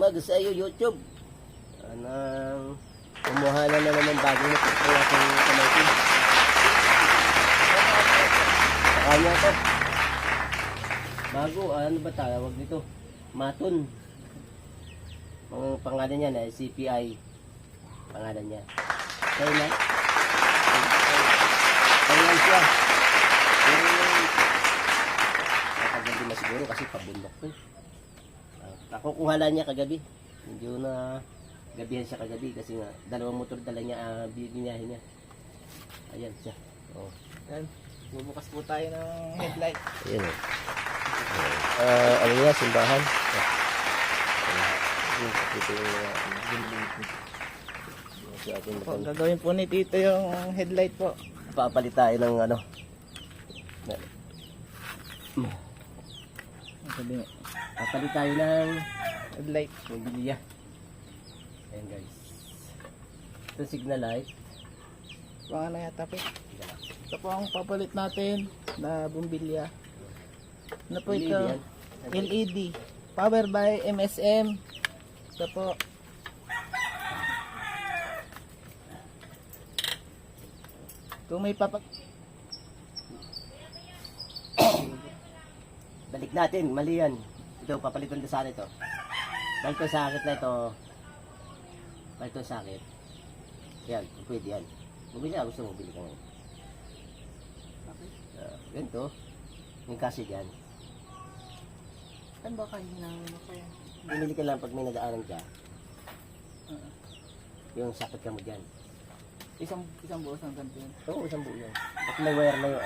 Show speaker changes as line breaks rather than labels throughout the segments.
umaga sa iyo, YouTube. Anong kumuha na naman bagong motor ko aking kamay. Kanya to. Bago, ano ba tawag dito? Maton. Ang pangalan niya na CPI. Pangalan niya. Kaya na. Kaya siya. Kagabi na siguro kasi pabundok to. Nakukuha lang niya kagabi. Medyo na gabihan siya kagabi kasi nga dalawang motor dala niya, biniyahin niya. Ayan siya. Oh.
Yan. Bubukas po tayo ng headlight.
Ayan o. Ano niya, simbahan. Ito yung
Po, gagawin po ni Tito yung headlight po.
papalit tayo ng ano.
Sabi nga,
Papalit tayo ng
headlight.
mobilya. Ayan guys. Ito signal light.
Baka na yata po. Ito po ang papalit natin na bumbilya. Ano po ito?
LED yan.
LED. Power by MSM. Ito po. Kung may
Balik natin, mali yan. Ito, papalitan ko sana ito. Balik ko sa sakit na ito. Balik ko sa sakit. Yan, pwede yan. Bumili na, gusto mo bili ka ngayon. Ganito. Yung kasi dyan.
Saan ba kayo na kaya?
Bumili ka lang pag may nadaanan ka. Yung sakit ka mo dyan.
Isang buos ang ganito yun.
Oo, isang buo yan. At may wire na yun.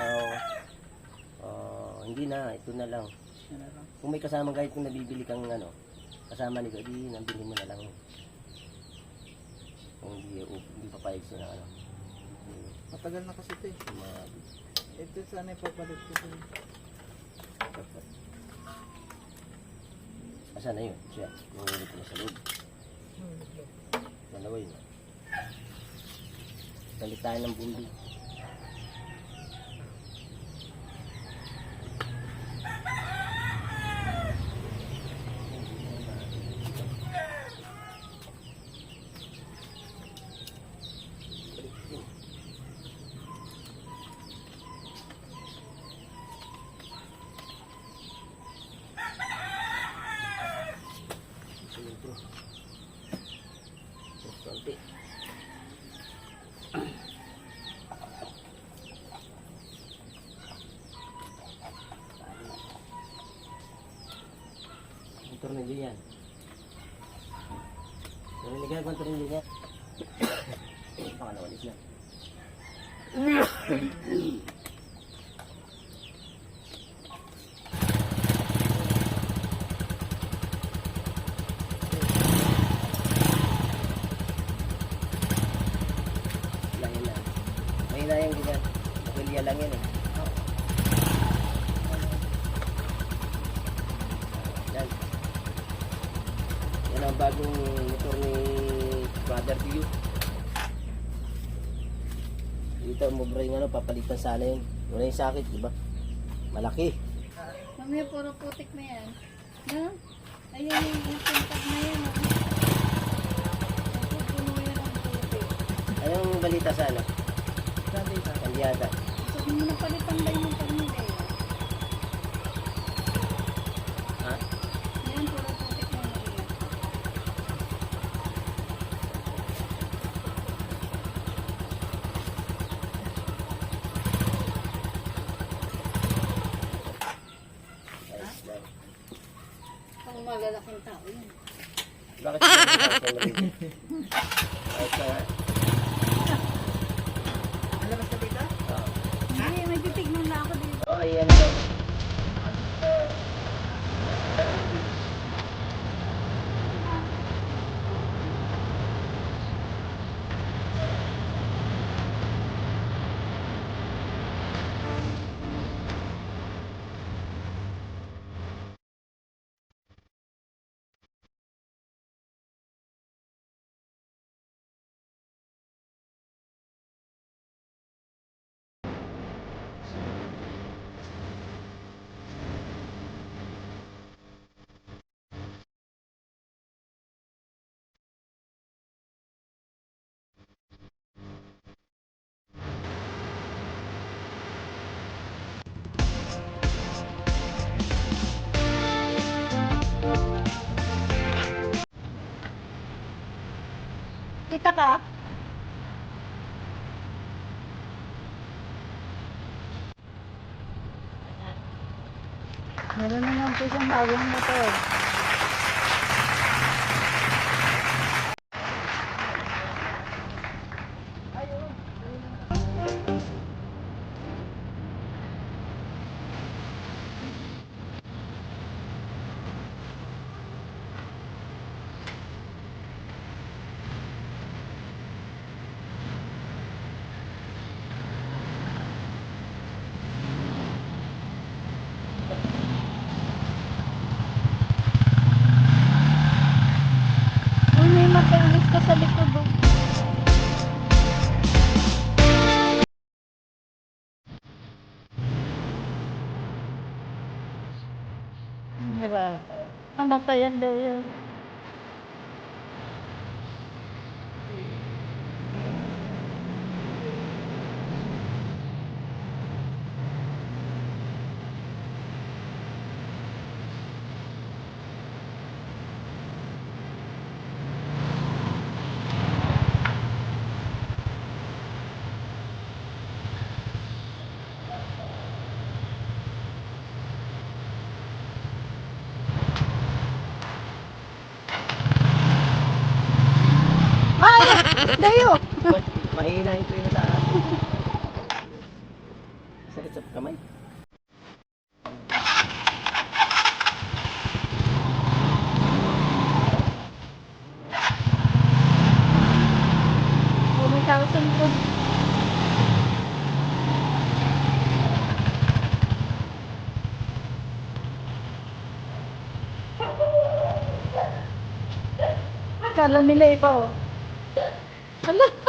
Hindi na, ito na lang.
Yan na lang.
Kung may kasamang kahit kung nabibili kang ano, kasama nito, di nabili mo na lang. Kung hindi papayag siya na ano.
Matagal na kasi ito eh. Ito sana ipapalit ko sa
Asan na yun? Siya, nangulit ko na sa loob. Dalawa yun. Balik tayo ng bumbi. Konti. Tornilyo yan. Narinig ko ang tornilyo niya. Pangalawalis na. Langin na. May na yung ganyan. Nakulya lang yan eh. Yan. Yan ang bagong motor ni Brother to you. Dito mo bro yung ano, papalitan sana yun. Wala yung sakit, diba? Malaki.
Mamaya puro putik na yan. Ha? Ayan yung contact na yan. Pupuno yan ang putik.
Anong balita sa ano?
Saan dito?
Kandyada.
So, hindi mo napalitan ba yung tornilyo?
Ha?
Yan, puro putik na yan.
Ayos lang.
Pang malalaking tao yan.
Bakit ayos lang.
Alabas ka dito?
Hindi, may titignan na ako dito.
Oh, ayan na.
Kita ka? Meron na lang po siyang bagong motor. Uy, may matalis ka sa likod. Oh. Diba? Ano kaya na yun? Ay! Dayo!
Mahina yung tuyo sa akin. Sakit sa kamay.
May thousand po. Kala nila iba oh. Hala!